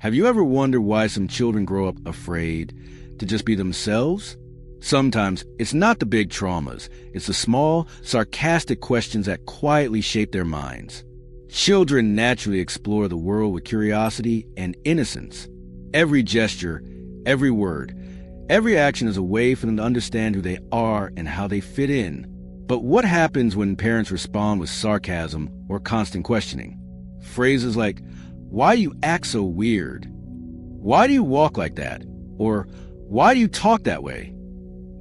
Have you ever wondered why some children grow up afraid to just be themselves? Sometimes it's not the big traumas, it's the small, sarcastic questions that quietly shape their minds. Children naturally explore the world with curiosity and innocence. Every gesture, every word, every action is a way for them to understand who they are and how they fit in. But what happens when parents respond with sarcasm or constant questioning? Phrases like, "Why do you act so weird?" "Why do you walk like that?" Or, "Why do you talk that way?"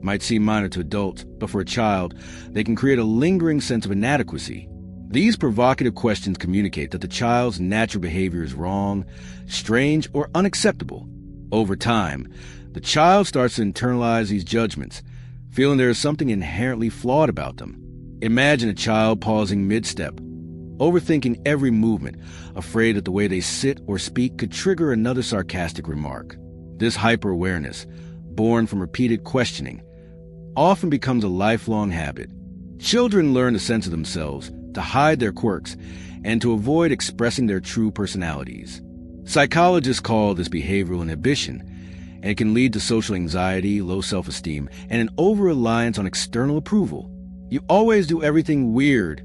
might seem minor to adults, but for a child, they can create a lingering sense of inadequacy. These provocative questions communicate that the child's natural behavior is wrong, strange, or unacceptable. Over time, the child starts to internalize these judgments, feeling there is something inherently flawed about them. Imagine a child pausing mid-step, overthinking every movement, afraid that the way they sit or speak could trigger another sarcastic remark. This hyper-awareness, born from repeated questioning, often becomes a lifelong habit. Children learn to censor themselves, to hide their quirks, and to avoid expressing their true personalities. Psychologists call this behavioral inhibition, and it can lead to social anxiety, low self-esteem, and an over-reliance on external approval. "You always do everything weird,"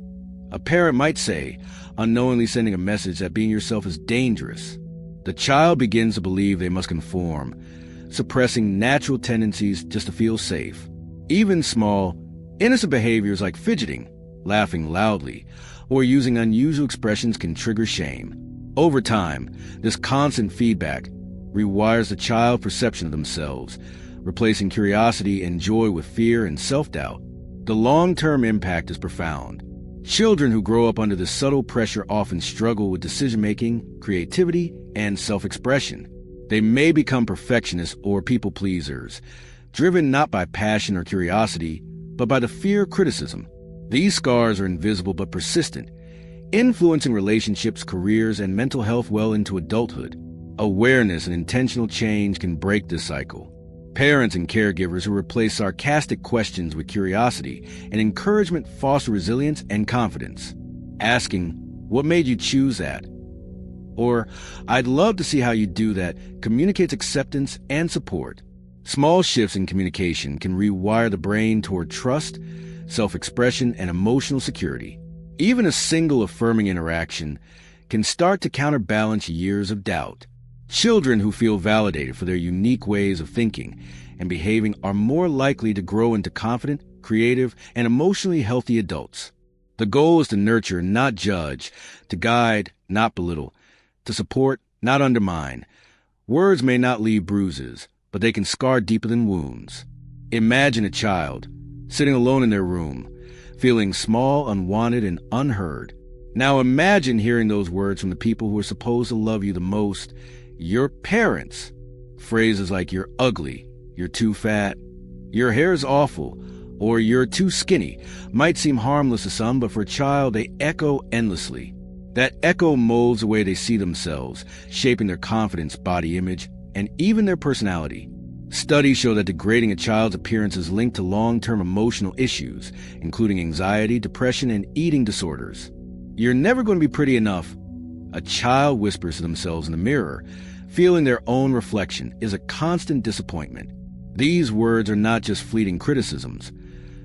a parent might say, unknowingly sending a message that being yourself is dangerous. The child begins to believe they must conform, suppressing natural tendencies just to feel safe. Even small, innocent behaviors like fidgeting, laughing loudly, or using unusual expressions can trigger shame. Over time, this constant feedback rewires the child's perception of themselves, replacing curiosity and joy with fear and self-doubt. The long-term impact is profound. Children who grow up under this subtle pressure often struggle with decision-making, creativity, and self-expression. They may become perfectionists or people-pleasers, driven not by passion or curiosity, but by the fear of criticism. These scars are invisible but persistent, influencing relationships, careers, and mental health well into adulthood. Awareness and intentional change can break this cycle. Parents and caregivers who replace sarcastic questions with curiosity and encouragement foster resilience and confidence. Asking, "What made you choose that?" or "I'd love to see how you do that," communicates acceptance and support. Small shifts in communication can rewire the brain toward trust, self-expression, and emotional security. Even a single affirming interaction can start to counterbalance years of doubt. Children who feel validated for their unique ways of thinking and behaving are more likely to grow into confident, creative, and emotionally healthy adults. The goal is to nurture, not judge, to guide, not belittle, to support, not undermine. Words may not leave bruises, but they can scar deeper than wounds. Imagine a child sitting alone in their room, feeling small, unwanted, and unheard. Now imagine hearing those words from the people who are supposed to love you the most, your parents. Phrases like "you're ugly," "you're too fat," "your hair is awful," or "you're too skinny" might seem harmless to some, but for a child, they echo endlessly. That echo molds the way they see themselves, shaping their confidence, body image, and even their personality. Studies show that degrading a child's appearance is linked to long-term emotional issues, including anxiety, depression, and eating disorders. "You're never going to be pretty enough," a child whispers to themselves in the mirror. Feeling their own reflection is a constant disappointment. These words are not just fleeting criticisms.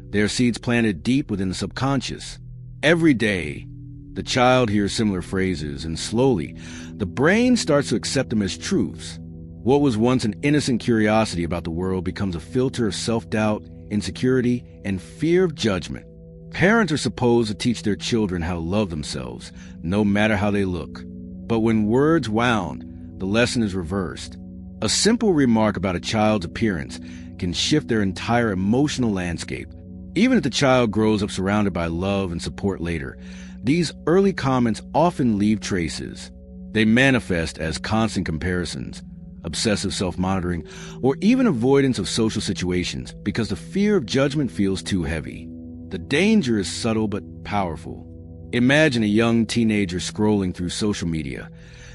They are seeds planted deep within the subconscious. Every day, the child hears similar phrases, and slowly, the brain starts to accept them as truths. What was once an innocent curiosity about the world becomes a filter of self-doubt, insecurity, and fear of judgment. Parents are supposed to teach their children how to love themselves, no matter how they look. But when words wound, the lesson is reversed. A simple remark about a child's appearance can shift their entire emotional landscape. Even if the child grows up surrounded by love and support later, these early comments often leave traces. They manifest as constant comparisons, obsessive self-monitoring, or even avoidance of social situations because the fear of judgment feels too heavy. The danger is subtle but powerful. Imagine a young teenager scrolling through social media,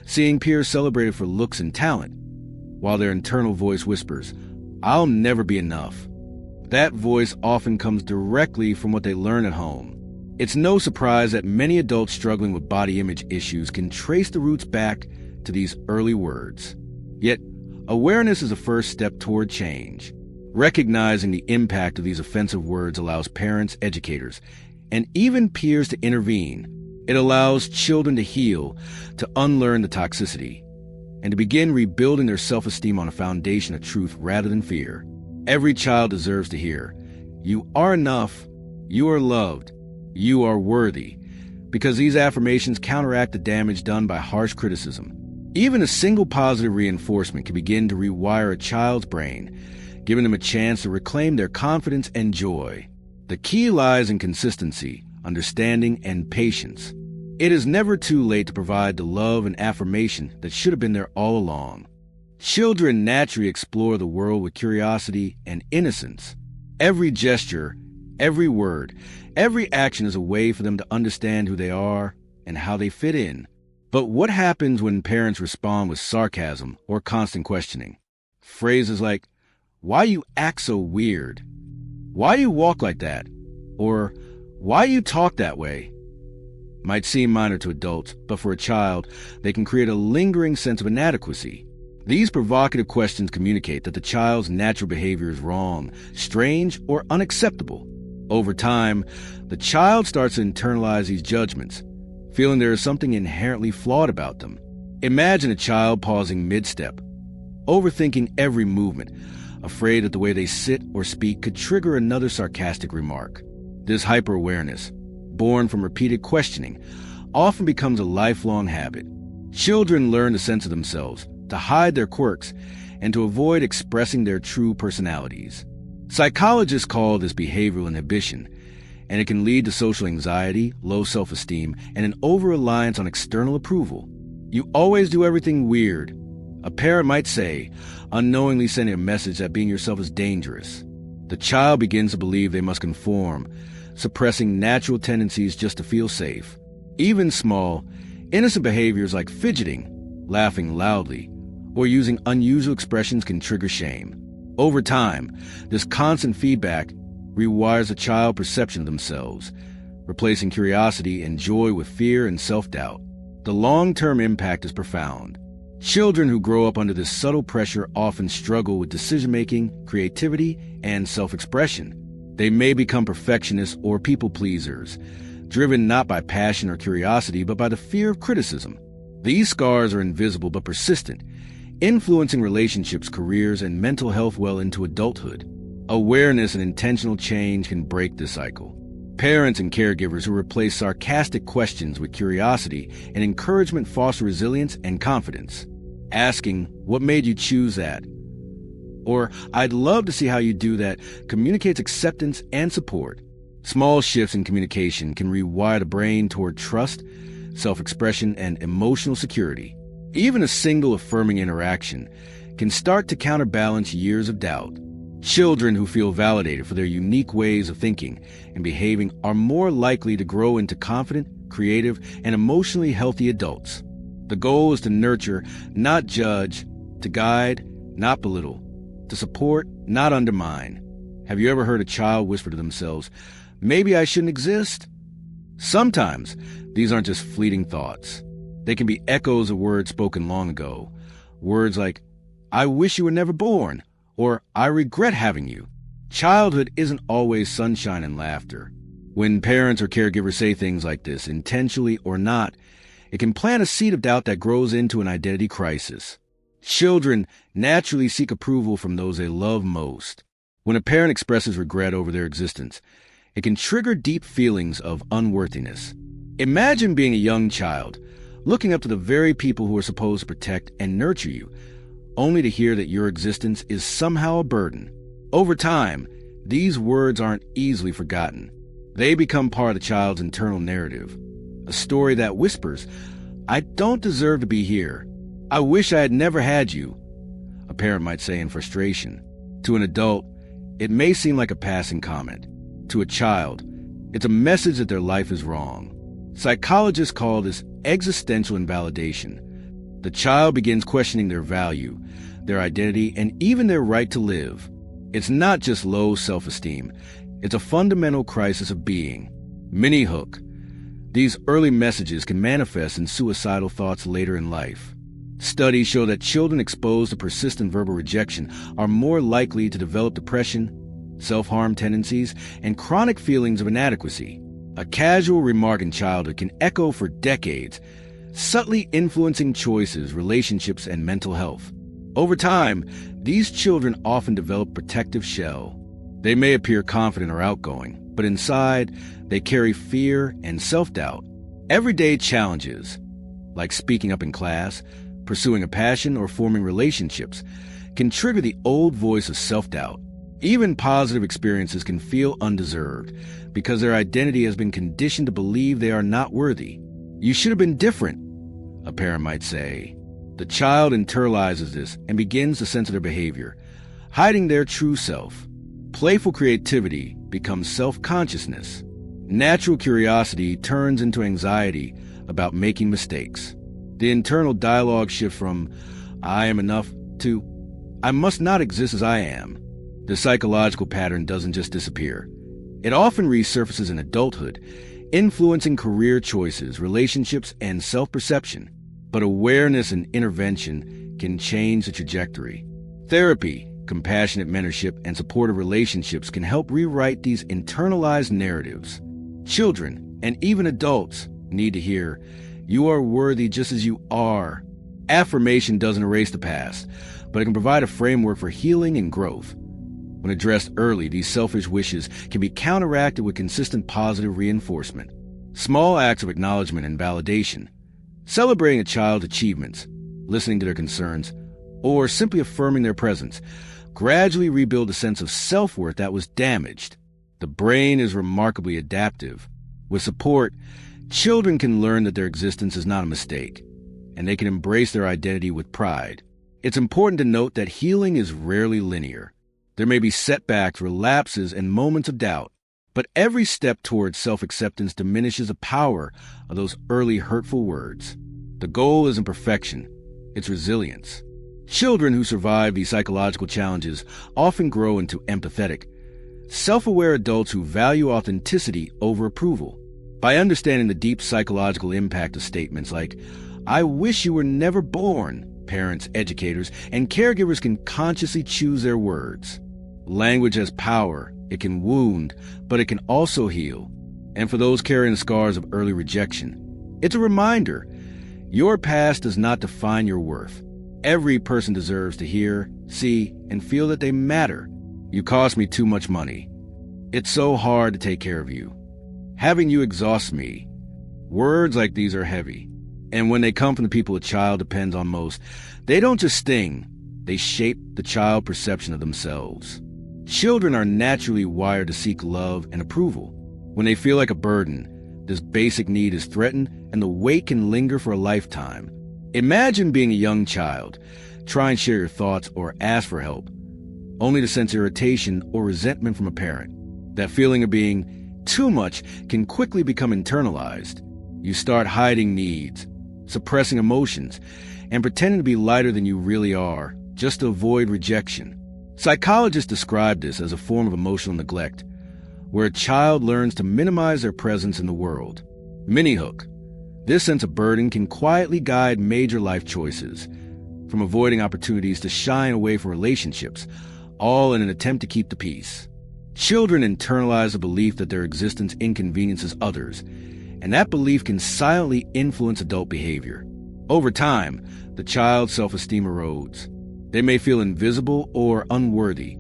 seeing peers celebrated for looks and talent, while their internal voice whispers, "I'll never be enough." That voice often comes directly from what they learn at home. It's no surprise that many adults struggling with body image issues can trace the roots back to these early words. Yet, awareness is a first step toward change. Recognizing the impact of these offensive words allows parents, educators, and even peers to intervene. It allows children to heal, to unlearn the toxicity, and to begin rebuilding their self-esteem on a foundation of truth rather than fear. Every child deserves to hear, "You are enough, you are loved, you are worthy," because these affirmations counteract the damage done by harsh criticism. Even a single positive reinforcement can begin to rewire a child's brain, giving them a chance to reclaim their confidence and joy. The key lies in consistency, understanding, and patience. It is never too late to provide the love and affirmation that should have been there all along. Children naturally explore the world with curiosity and innocence. Every gesture, every word, every action is a way for them to understand who they are and how they fit in. But what happens when parents respond with sarcasm or constant questioning? Phrases like, "Why you act so weird?" "Why you walk like that?" Or, "Why you talk that way?" might seem minor to adults, but for a child, they can create a lingering sense of inadequacy. These provocative questions communicate that the child's natural behavior is wrong, strange, or unacceptable. Over time, the child starts to internalize these judgments, feeling there is something inherently flawed about them. Imagine a child pausing mid-step, overthinking every movement, afraid that the way they sit or speak could trigger another sarcastic remark. This hyper-awareness, born from repeated questioning, often becomes a lifelong habit. Children learn to censor themselves, to hide their quirks, and to avoid expressing their true personalities. Psychologists call this behavioral inhibition, and it can lead to social anxiety, low self-esteem, and an over-reliance on external approval. "You always do everything weird," a parent might say, unknowingly sending a message that being yourself is dangerous. The child begins to believe they must conform, suppressing natural tendencies just to feel safe. Even small, innocent behaviors like fidgeting, laughing loudly, or using unusual expressions can trigger shame. Over time, this constant feedback rewires a child's perception of themselves, replacing curiosity and joy with fear and self-doubt. The long-term impact is profound. Children who grow up under this subtle pressure often struggle with decision-making, creativity, and self-expression. They may become perfectionists or people-pleasers, driven not by passion or curiosity, but by the fear of criticism. These scars are invisible but persistent, influencing relationships, careers, and mental health well into adulthood. Awareness and intentional change can break this cycle. Parents and caregivers who replace sarcastic questions with curiosity and encouragement foster resilience and confidence. Asking, "What made you choose that?" or "I'd love to see how you do that," communicates acceptance and support. Small shifts in communication can rewire the brain toward trust, self-expression, and emotional security. Even a single affirming interaction can start to counterbalance years of doubt. Children who feel validated for their unique ways of thinking and behaving are more likely to grow into confident, creative, and emotionally healthy adults. The goal is to nurture, not judge, to guide, not belittle, to support, not undermine. Have you ever heard a child whisper to themselves, "Maybe I shouldn't exist"? Sometimes these aren't just fleeting thoughts. They can be echoes of words spoken long ago. Words like, "I wish you were never born," or "I regret having you." Childhood isn't always sunshine and laughter. When parents or caregivers say things like this, intentionally or not, it can plant a seed of doubt that grows into an identity crisis. Children naturally seek approval from those they love most. When a parent expresses regret over their existence, it can trigger deep feelings of unworthiness. Imagine being a young child, looking up to the very people who are supposed to protect and nurture you, only to hear that your existence is somehow a burden. Over time, these words aren't easily forgotten. They become part of the child's internal narrative, a story that whispers, "I don't deserve to be here. I wish I had never had you," a parent might say in frustration. To an adult, it may seem like a passing comment. To a child, it's a message that their life is wrong. Psychologists call this existential invalidation. The child begins questioning their value, their identity, and even their right to live. It's not just low self-esteem. It's a fundamental crisis of being. Mini hook. These early messages can manifest in suicidal thoughts later in life. Studies show that children exposed to persistent verbal rejection are more likely to develop depression, self-harm tendencies, and chronic feelings of inadequacy. A casual remark in childhood can echo for decades, subtly influencing choices, relationships, and mental health. Over time, these children often develop a protective shell. They may appear confident or outgoing, but inside, they carry fear and self-doubt. Everyday challenges, like speaking up in class, pursuing a passion, or forming relationships, can trigger the old voice of self-doubt. Even positive experiences can feel undeserved because their identity has been conditioned to believe they are not worthy. You should have been different, a parent might say. The child internalizes this and begins to censor their behavior, hiding their true self. Playful creativity becomes self-consciousness. Natural curiosity turns into anxiety about making mistakes. The internal dialogue shifts from, I am enough, to, I must not exist as I am. The psychological pattern doesn't just disappear. It often resurfaces in adulthood, influencing career choices, relationships, and self-perception. But awareness and intervention can change the trajectory. Therapy, compassionate mentorship, and supportive relationships can help rewrite these internalized narratives. Children, and even adults, need to hear, you are worthy just as you are. Affirmation doesn't erase the past, but it can provide a framework for healing and growth. When addressed early, these selfish wishes can be counteracted with consistent positive reinforcement. Small acts of acknowledgement and validation, celebrating a child's achievements, listening to their concerns, or simply affirming their presence, gradually rebuild a sense of self-worth that was damaged. The brain is remarkably adaptive. With support, children can learn that their existence is not a mistake, and they can embrace their identity with pride. It's important to note that healing is rarely linear. There may be setbacks, relapses, and moments of doubt, but every step towards self-acceptance diminishes the power of those early hurtful words. The goal isn't perfection, it's resilience. Children who survive these psychological challenges often grow into empathetic, self-aware adults who value authenticity over approval. By understanding the deep psychological impact of statements like, I wish you were never born, parents, educators, and caregivers can consciously choose their words. Language has power. It can wound, but it can also heal. And for those carrying the scars of early rejection, it's a reminder. Your past does not define your worth. Every person deserves to hear, see, and feel that they matter. You cost me too much money. It's so hard to take care of you. Having you exhausts me. Words like these are heavy. And when they come from the people a child depends on most, they don't just sting. They shape the child perception of themselves. Children are naturally wired to seek love and approval. When they feel like a burden, this basic need is threatened and the weight can linger for a lifetime. Imagine being a young child, try and share your thoughts or ask for help, only to sense irritation or resentment from a parent. That feeling of being too much can quickly become internalized. You start hiding needs, suppressing emotions, and pretending to be lighter than you really are, just to avoid rejection. Psychologists describe this as a form of emotional neglect, where a child learns to minimize their presence in the world. Mini-hook. This sense of burden can quietly guide major life choices, from avoiding opportunities to shying away from relationships, all in an attempt to keep the peace. Children internalize the belief that their existence inconveniences others, and that belief can silently influence adult behavior. Over time, the child's self-esteem erodes. They may feel invisible or unworthy,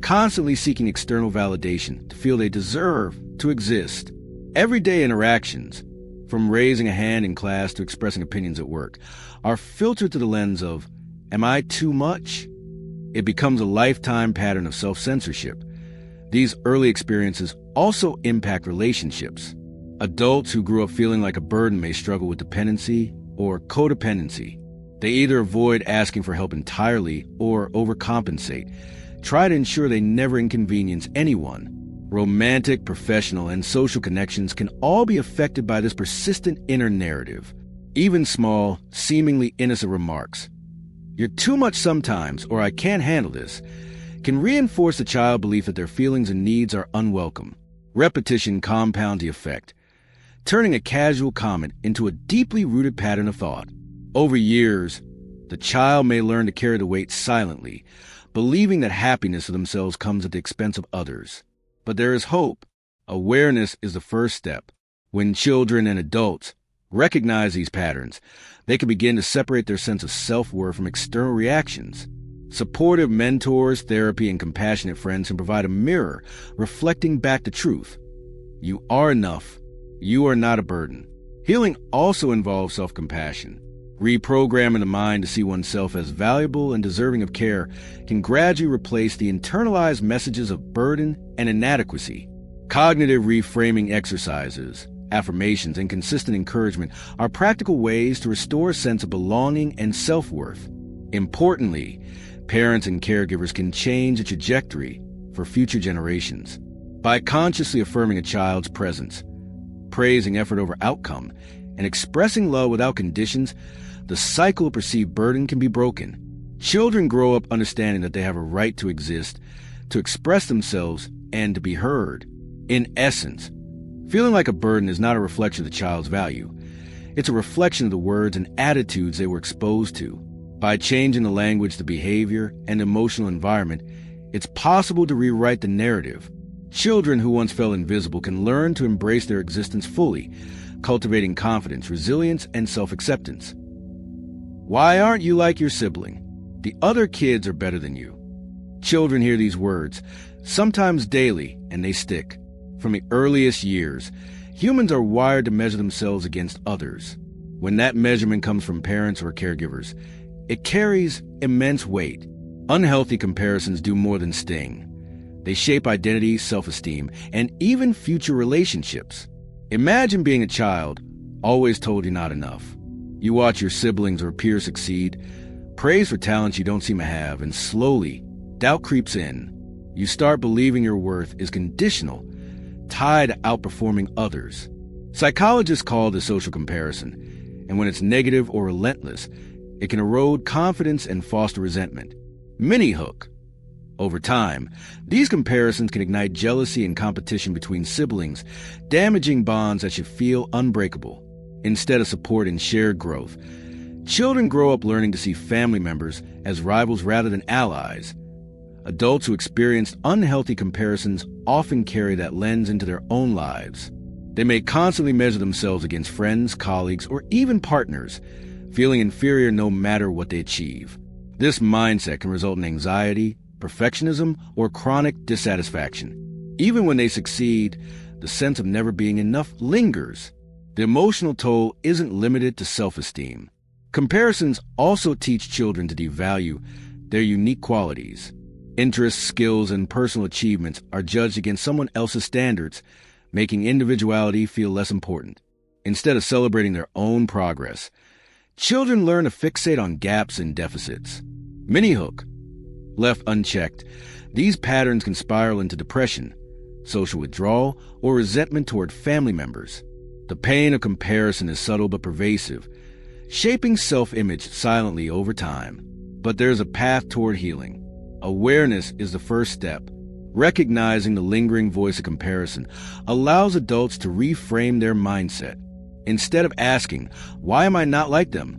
constantly seeking external validation to feel they deserve to exist. Everyday interactions, from raising a hand in class to expressing opinions at work, are filtered through the lens of, am I too much? It becomes a lifetime pattern of self-censorship. These early experiences also impact relationships. Adults who grew up feeling like a burden may struggle with dependency or codependency. They either avoid asking for help entirely or overcompensate, try to ensure they never inconvenience anyone. Romantic, professional, and social connections can all be affected by this persistent inner narrative. Even small, seemingly innocent remarks, "You're too much sometimes," or "I can't handle this," can reinforce the child belief that their feelings and needs are unwelcome. Repetition compounds the effect, turning a casual comment into a deeply rooted pattern of thought. Over years, The child may learn to carry the weight silently, believing that happiness of themselves comes at the expense of others. But there is hope. Awareness is the first step. When children and adults recognize these patterns, they can begin to separate their sense of self-worth from external reactions. Supportive mentors, therapy, and compassionate friends can provide a mirror reflecting back the truth. You are enough. You are not a burden. Healing also involves self-compassion. Reprogramming the mind to see oneself as valuable and deserving of care can gradually replace the internalized messages of burden and inadequacy. Cognitive reframing exercises, affirmations, and consistent encouragement are practical ways to restore a sense of belonging and self-worth. Importantly, parents and caregivers can change the trajectory for future generations. By consciously affirming a child's presence, praising effort over outcome, and expressing love without conditions, the cycle of perceived burden can be broken. Children grow up understanding that they have a right to exist, to express themselves, and to be heard. In essence, feeling like a burden is not a reflection of the child's value. It's a reflection of the words and attitudes they were exposed to. By changing the language, the behavior, and emotional environment, it's possible to rewrite the narrative. Children who once felt invisible can learn to embrace their existence fully, cultivating confidence, resilience, and self-acceptance. Why aren't you like your sibling? The other kids are better than you. Children hear these words, sometimes daily, and they stick. From the earliest years, humans are wired to measure themselves against others. When that measurement comes from parents or caregivers, it carries immense weight. Unhealthy comparisons do more than sting. They shape identity, self-esteem, and even future relationships. Imagine being a child, always told you're not enough. You watch your siblings or peers succeed, praise for talents you don't seem to have, and slowly, doubt creeps in. You start believing your worth is conditional, tied to outperforming others. Psychologists call this social comparison, and when it's negative or relentless, it can erode confidence and foster resentment. Mini-hook. Over time, these comparisons can ignite jealousy and competition between siblings, damaging bonds that should feel unbreakable. Instead of support and shared growth, children grow up learning to see family members as rivals rather than allies. Adults who experience unhealthy comparisons often carry that lens into their own lives. They may constantly measure themselves against friends, colleagues, or even partners, feeling inferior no matter what they achieve. This mindset can result in anxiety, perfectionism, or chronic dissatisfaction. Even when they succeed, the sense of never being enough lingers. The emotional toll isn't limited to self-esteem. Comparisons also teach children to devalue their unique qualities. Interests, skills, and personal achievements are judged against someone else's standards, making individuality feel less important. Instead of celebrating their own progress, children learn to fixate on gaps and deficits. Mini-hook. Left unchecked, these patterns can spiral into depression, social withdrawal, or resentment toward family members. The pain of comparison is subtle but pervasive, shaping self-image silently over time. But there's a path toward healing. Awareness is the first step. Recognizing the lingering voice of comparison allows adults to reframe their mindset. Instead of asking, "Why am I not like them?"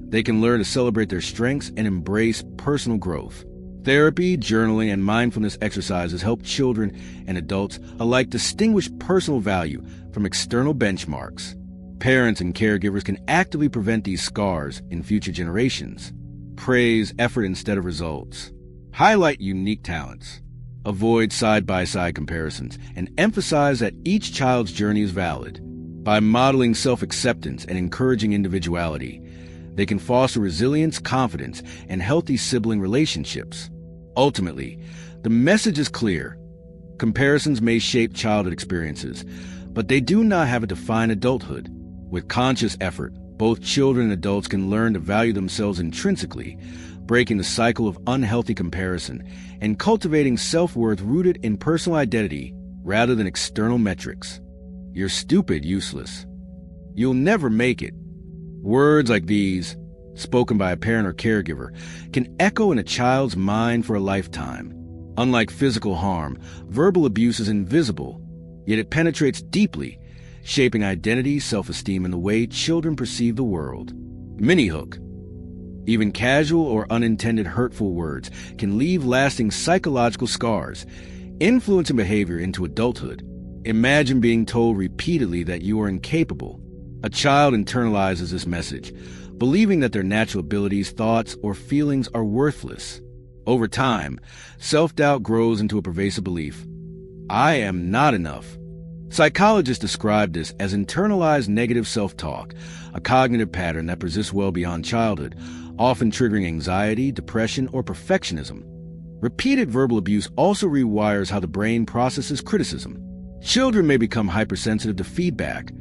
they can learn to celebrate their strengths and embrace personal growth. Therapy, journaling, and mindfulness exercises help children and adults alike distinguish personal value from external benchmarks. Parents and caregivers can actively prevent these scars in future generations. Praise effort instead of results. Highlight unique talents. Avoid side-by-side comparisons and emphasize that each child's journey is valid. By modeling self-acceptance and encouraging individuality, they can foster resilience, confidence, and healthy sibling relationships. Ultimately, the message is clear. Comparisons may shape childhood experiences, but they do not have to define adulthood. With conscious effort, both children and adults can learn to value themselves intrinsically, breaking the cycle of unhealthy comparison and cultivating self-worth rooted in personal identity rather than external metrics. You're stupid, useless. You'll never make it. Words like these, spoken by a parent or caregiver, can echo in a child's mind for a lifetime. Unlike physical harm, verbal abuse is invisible, yet it penetrates deeply, shaping identity, self-esteem, and the way children perceive the world. Mini-hook. Even casual or unintended hurtful words can leave lasting psychological scars, influencing behavior into adulthood. Imagine being told repeatedly that you are incapable. A child internalizes this message, believing that their natural abilities, thoughts, or feelings are worthless. Over time, self-doubt grows into a pervasive belief. I am not enough. Psychologists describe this as internalized negative self-talk, a cognitive pattern that persists well beyond childhood, often triggering anxiety, depression, or perfectionism. Repeated verbal abuse also rewires how the brain processes criticism. Children may become hypersensitive to feedback,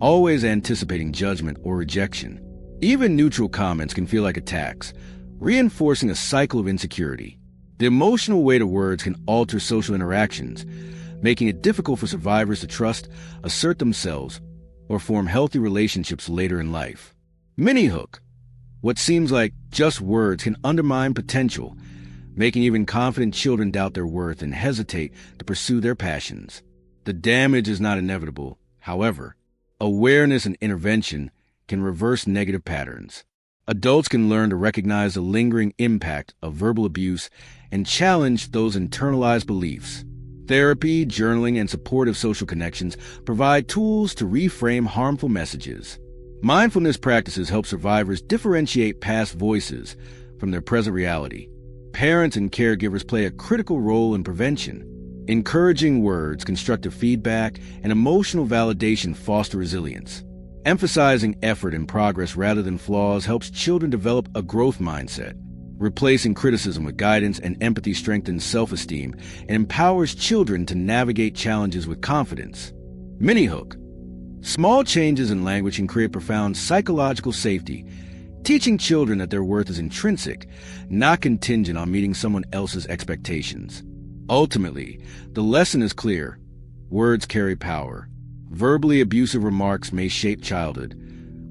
always anticipating judgment or rejection. Even neutral comments can feel like attacks, reinforcing a cycle of insecurity. The emotional weight of words can alter social interactions, making it difficult for survivors to trust, assert themselves, or form healthy relationships later in life. Mini-hook. What seems like just words can undermine potential, making even confident children doubt their worth and hesitate to pursue their passions. The damage is not inevitable. However, awareness and intervention can reverse negative patterns. Adults can learn to recognize the lingering impact of verbal abuse and challenge those internalized beliefs. Therapy, journaling, and supportive social connections provide tools to reframe harmful messages. Mindfulness practices help survivors differentiate past voices from their present reality. Parents and caregivers play a critical role in prevention. Encouraging words, constructive feedback, and emotional validation foster resilience. Emphasizing effort and progress rather than flaws helps children develop a growth mindset. Replacing criticism with guidance and empathy strengthens self-esteem and empowers children to navigate challenges with confidence. Mini-hook. Small changes in language can create profound psychological safety, teaching children that their worth is intrinsic, not contingent on meeting someone else's expectations. Ultimately, the lesson is clear. Words carry power. Verbally abusive remarks may shape childhood,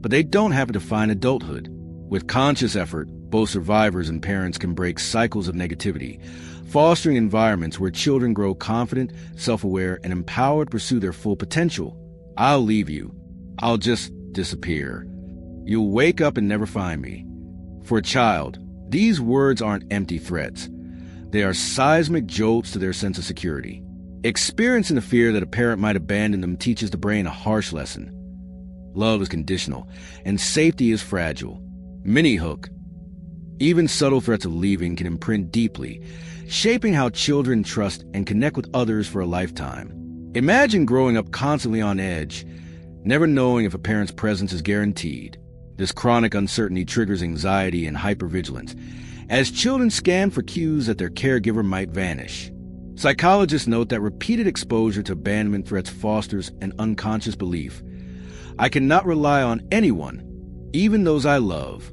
but they don't have to define adulthood. With conscious effort, both survivors and parents can break cycles of negativity, fostering environments where children grow confident, self-aware, and empowered to pursue their full potential. I'll leave you. I'll just disappear. You'll wake up and never find me. For a child, these words aren't empty threats. They are seismic jolts to their sense of security. Experiencing the fear that a parent might abandon them teaches the brain a harsh lesson. Love is conditional, and safety is fragile. Mini-hook. Even subtle threats of leaving can imprint deeply, shaping how children trust and connect with others for a lifetime. Imagine growing up constantly on edge, never knowing if a parent's presence is guaranteed. This chronic uncertainty triggers anxiety and hypervigilance, as children scan for cues that their caregiver might vanish. Psychologists note that repeated exposure to abandonment threats fosters an unconscious belief. I cannot rely on anyone, even those I love.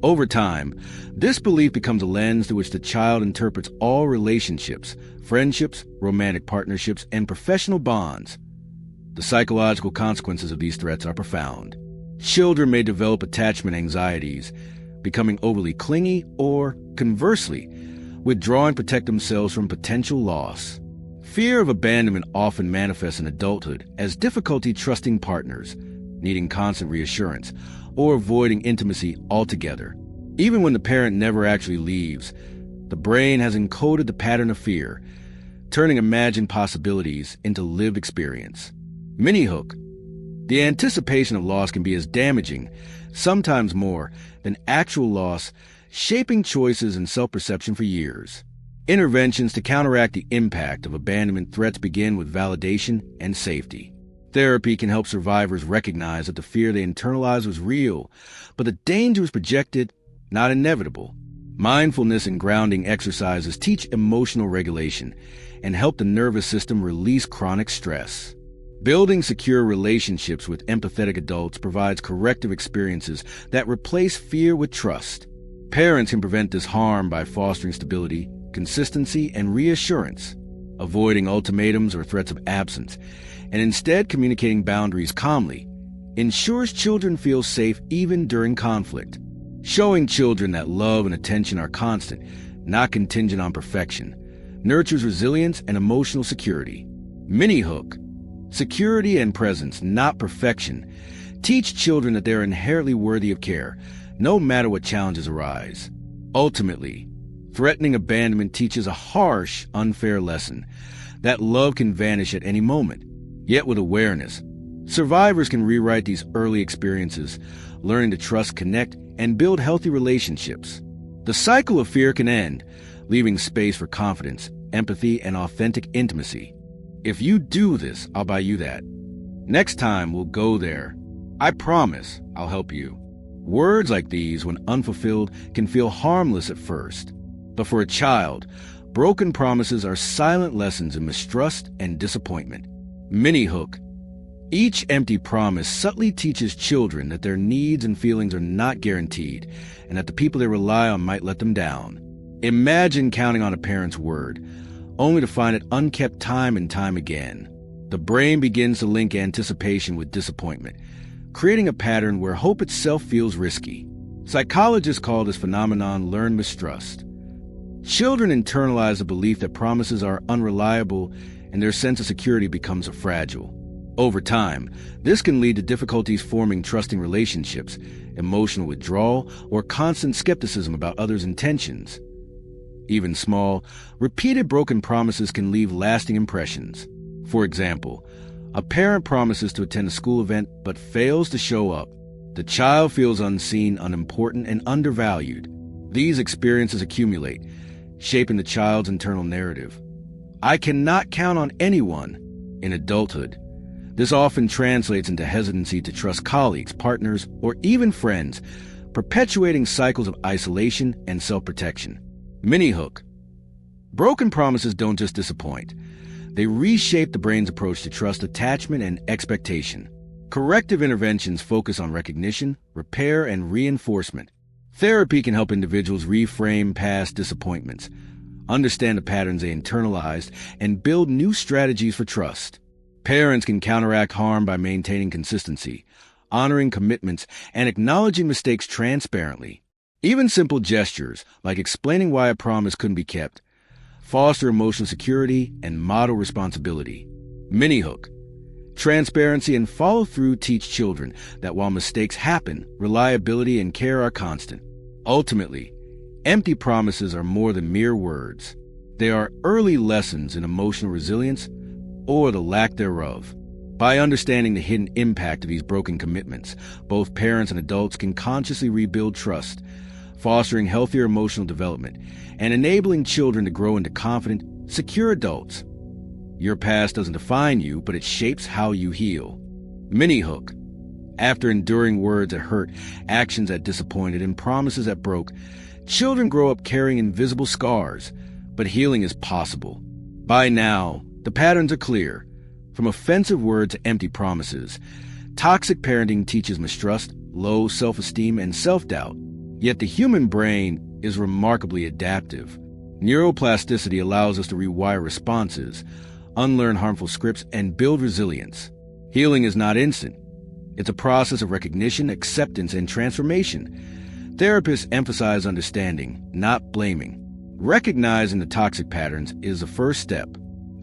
Over time, this belief becomes a lens through which the child interprets all relationships, friendships, romantic partnerships, and professional bonds. The psychological consequences of these threats are profound. Children may develop attachment anxieties, becoming overly clingy, or, conversely, withdrawing to protect themselves from potential loss. Fear of abandonment often manifests in adulthood as difficulty trusting partners, needing constant reassurance, or avoiding intimacy altogether. Even when the parent never actually leaves, the brain has encoded the pattern of fear, turning imagined possibilities into lived experience. Mini-hook. The anticipation of loss can be as damaging, sometimes more, than actual loss, shaping choices and self-perception for years. Interventions to counteract the impact of abandonment threats begin with validation and safety. Therapy can help survivors recognize that the fear they internalized was real, but the danger was projected, not inevitable. Mindfulness and grounding exercises teach emotional regulation and help the nervous system release chronic stress. Building secure relationships with empathetic adults provides corrective experiences that replace fear with trust. Parents can prevent this harm by fostering stability, consistency, and reassurance, avoiding ultimatums or threats of absence, and instead communicating boundaries calmly, ensures children feel safe even during conflict. Showing children that love and attention are constant, not contingent on perfection, nurtures resilience and emotional security. Mini-hook. Security and presence, not perfection, teach children that they are inherently worthy of care, no matter what challenges arise. Ultimately, threatening abandonment teaches a harsh, unfair lesson that love can vanish at any moment. Yet with awareness, survivors can rewrite these early experiences, learning to trust, connect, and build healthy relationships. The cycle of fear can end, leaving space for confidence, empathy, and authentic intimacy. If you do this, I'll buy you that. Next time, we'll go there. I promise I'll help you. Words like these, when unfulfilled, can feel harmless at first. But for a child, broken promises are silent lessons in mistrust and disappointment. Mini hook. Each empty promise subtly teaches children that their needs and feelings are not guaranteed, and that the people they rely on might let them down. Imagine counting on a parent's word, only to find it unkept time and time again. The brain begins to link anticipation with disappointment, creating a pattern where hope itself feels risky. Psychologists call this phenomenon learned mistrust. Children internalize the belief that promises are unreliable, and their sense of security becomes fragile. Over time, this can lead to difficulties forming trusting relationships, emotional withdrawal, or constant skepticism about others' intentions. Even small, repeated broken promises can leave lasting impressions. For example, a parent promises to attend a school event but fails to show up. The child feels unseen, unimportant, and undervalued. These experiences accumulate, shaping the child's internal narrative. I cannot count on anyone. In adulthood, this often translates into hesitancy to trust colleagues, partners, or even friends, perpetuating cycles of isolation and self-protection. Mini hook. Broken promises don't just disappoint. They reshape the brain's approach to trust, attachment, and expectation. Corrective interventions focus on recognition, repair, and reinforcement. Therapy can help individuals reframe past disappointments, understand the patterns they internalized, and build new strategies for trust. Parents can counteract harm by maintaining consistency, honoring commitments, and acknowledging mistakes transparently. Even simple gestures, like explaining why a promise couldn't be kept, foster emotional security and model responsibility. Mini hook. Transparency and follow-through teach children that while mistakes happen, reliability and care are constant. Ultimately, empty promises are more than mere words. They are early lessons in emotional resilience or the lack thereof. By understanding the hidden impact of these broken commitments, both parents and adults can consciously rebuild trust, fostering healthier emotional development and enabling children to grow into confident, secure adults. Your past doesn't define you, but it shapes how you heal. Mini hook. After enduring words that hurt, actions that disappointed, and promises that broke, children grow up carrying invisible scars, but healing is possible. By now, the patterns are clear. From offensive words to empty promises, toxic parenting teaches mistrust, low self-esteem, and self-doubt. Yet the human brain is remarkably adaptive. Neuroplasticity allows us to rewire responses, unlearn harmful scripts, and build resilience. Healing is not instant. It's a process of recognition, acceptance, and transformation. Therapists emphasize understanding, not blaming. Recognizing the toxic patterns is the first step.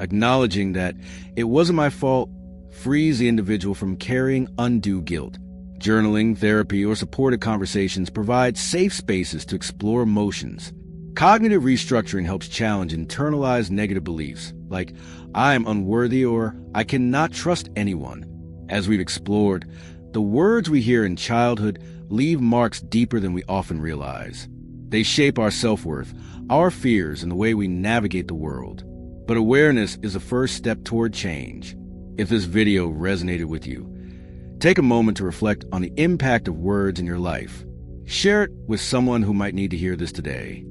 Acknowledging that it wasn't my fault frees the individual from carrying undue guilt. Journaling, therapy, or supported conversations provide safe spaces to explore emotions. Cognitive restructuring helps challenge internalized negative beliefs, like I am unworthy or I cannot trust anyone. As we've explored, the words we hear in childhood leave marks deeper than we often realize. They shape our self-worth, our fears, and the way we navigate the world. But awareness is the first step toward change. If this video resonated with you, take a moment to reflect on the impact of words in your life. Share it with someone who might need to hear this today.